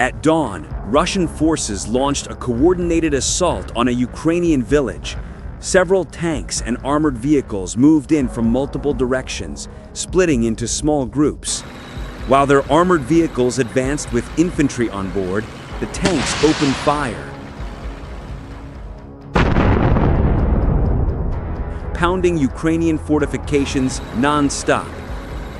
At dawn, Russian forces launched a coordinated assault on a Ukrainian village. Several tanks and armored vehicles moved in from multiple directions, splitting into small groups. While their armored vehicles advanced with infantry on board, the tanks opened fire, pounding Ukrainian fortifications non-stop.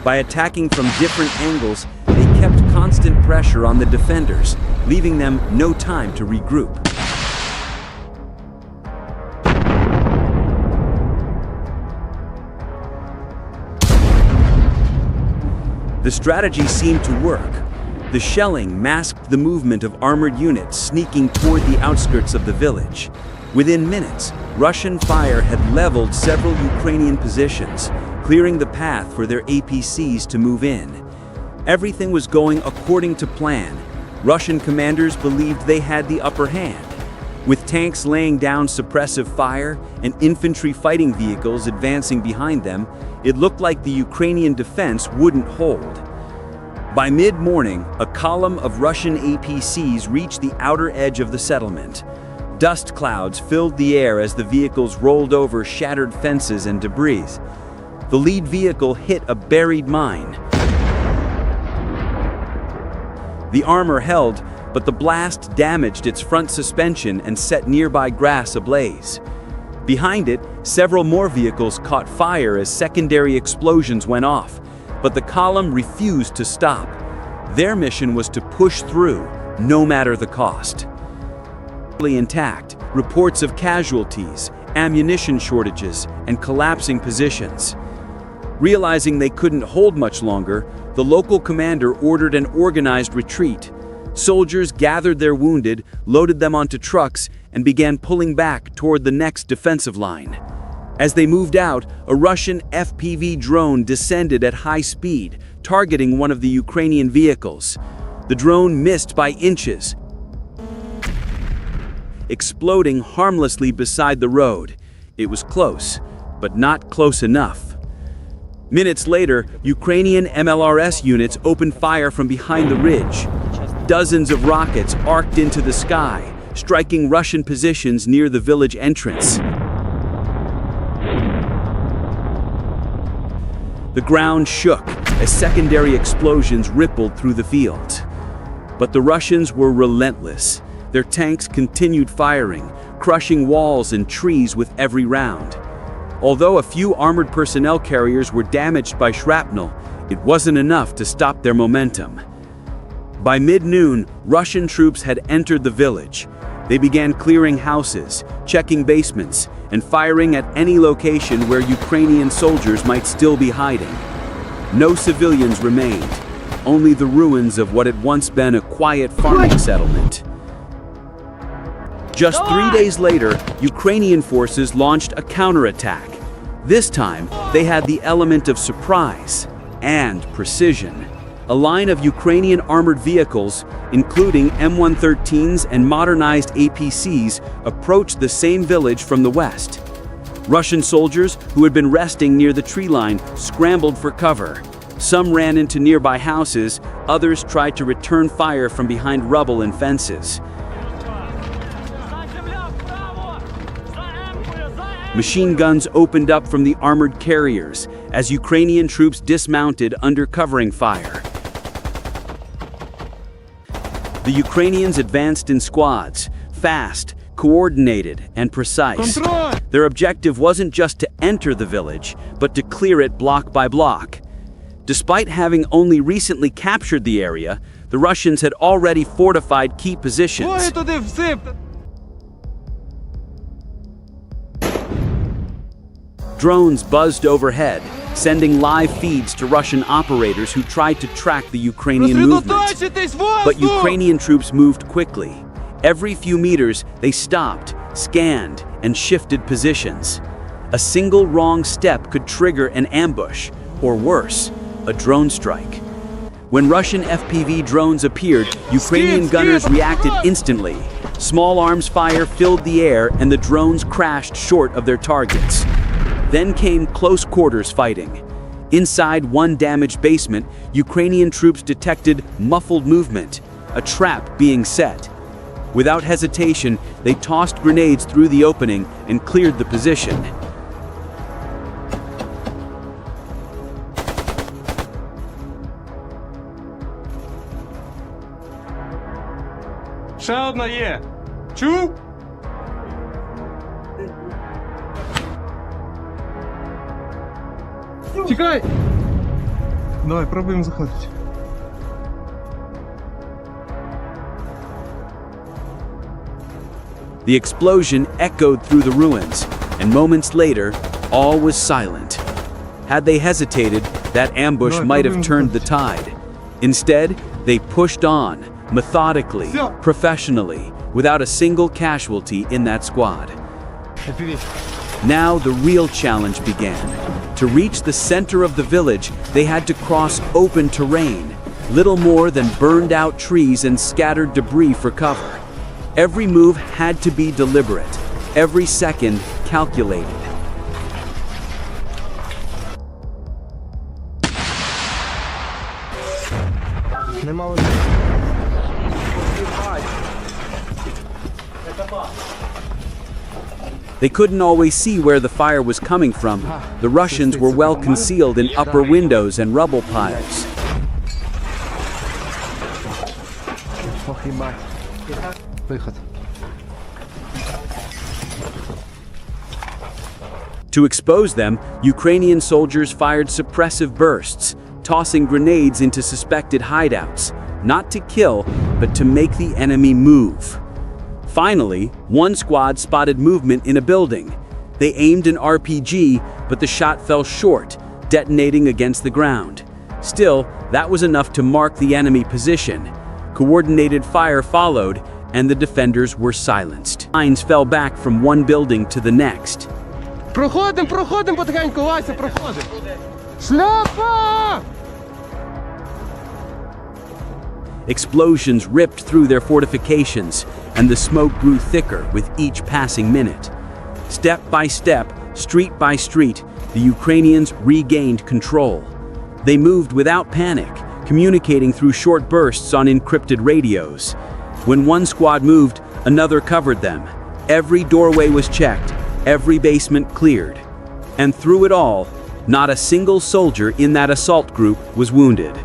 By attacking from different angles, they kept constant pressure on the defenders, leaving them no time to regroup. The strategy seemed to work. The shelling masked the movement of armored units sneaking toward the outskirts of the village. Within minutes, Russian fire had leveled several Ukrainian positions, clearing the path for their APCs to move in. Everything was going according to plan. Russian commanders believed they had the upper hand. With tanks laying down suppressive fire and infantry fighting vehicles advancing behind them, it looked like the Ukrainian defense wouldn't hold. By mid-morning, a column of Russian APCs reached the outer edge of the settlement. Dust clouds filled the air as the vehicles rolled over shattered fences and debris. The lead vehicle hit a buried mine. The armor held, but the blast damaged its front suspension and set nearby grass ablaze. Behind it, several more vehicles caught fire as secondary explosions went off, but the column refused to stop. Their mission was to push through, no matter the cost. Intact, reports of casualties, ammunition shortages, and collapsing positions. Realizing they couldn't hold much longer, the local commander ordered an organized retreat. Soldiers gathered their wounded, loaded them onto trucks, and began pulling back toward the next defensive line. As they moved out, a Russian FPV drone descended at high speed, targeting one of the Ukrainian vehicles. The drone missed by inches, exploding harmlessly beside the road. It was close, but not close enough. Minutes later, Ukrainian MLRS units opened fire from behind the ridge. Dozens of rockets arced into the sky, striking Russian positions near the village entrance. The ground shook as secondary explosions rippled through the field. But the Russians were relentless. Their tanks continued firing, crushing walls and trees with every round. Although a few armored personnel carriers were damaged by shrapnel, it wasn't enough to stop their momentum. By mid-noon, Russian troops had entered the village. They began clearing houses, checking basements, and firing at any location where Ukrainian soldiers might still be hiding. No civilians remained, only the ruins of what had once been a quiet farming settlement. Just 3 days later, Ukrainian forces launched a counterattack. This time, they had the element of surprise and precision. A line of Ukrainian armored vehicles, including M113s and modernized APCs, approached the same village from the west. Russian soldiers, who had been resting near the tree line, scrambled for cover. Some ran into nearby houses, others tried to return fire from behind rubble and fences. Machine guns opened up from the armored carriers as Ukrainian troops dismounted under covering fire. The Ukrainians advanced in squads, fast, coordinated, and precise. Their objective wasn't just to enter the village, but to clear it block by block. Despite having only recently captured the area, the Russians had already fortified key positions. Drones buzzed overhead, sending live feeds to Russian operators who tried to track the Ukrainian movement. But Ukrainian troops moved quickly. Every few meters, they stopped, scanned, and shifted positions. A single wrong step could trigger an ambush, or worse, a drone strike. When Russian FPV drones appeared, Ukrainian gunners reacted instantly. Small arms fire filled the air and the drones crashed short of their targets. Then came close quarters fighting. Inside one damaged basement, Ukrainian troops detected muffled movement. a trap being set. Without hesitation, they tossed grenades through the opening and cleared the position. Ще одна є. Чув? Тікай! Давай, пробуємо заходити. The explosion echoed through the ruins, and moments later, all was silent. Had they hesitated, that ambush might have turned the tide. Instead, they pushed on, methodically, professionally, without a single casualty in that squad. Now the real challenge began. To reach the center of the village, they had to cross open terrain, little more than burned-out trees and scattered debris for cover. Every move had to be deliberate, every second calculated. They couldn't always see where the fire was coming from. The Russians were well concealed in upper windows and rubble piles. To expose them, Ukrainian soldiers fired suppressive bursts, tossing grenades into suspected hideouts, not to kill, but to make the enemy move. Finally, one squad spotted movement in a building. They aimed an RPG, but the shot fell short, detonating against the ground. Still, that was enough to mark the enemy position. Coordinated fire followed, and the defenders were silenced. Mines fell back from one building to the next. Проходим потихеньку, Вася, проходим. Шляпа! Explosions ripped through their fortifications, and the smoke grew thicker with each passing minute. Step by step, street by street, the Ukrainians regained control. They moved without panic, communicating through short bursts on encrypted radios. When one squad moved, another covered them. Every doorway was checked, every basement cleared. And through it all, not a single soldier in that assault group was wounded.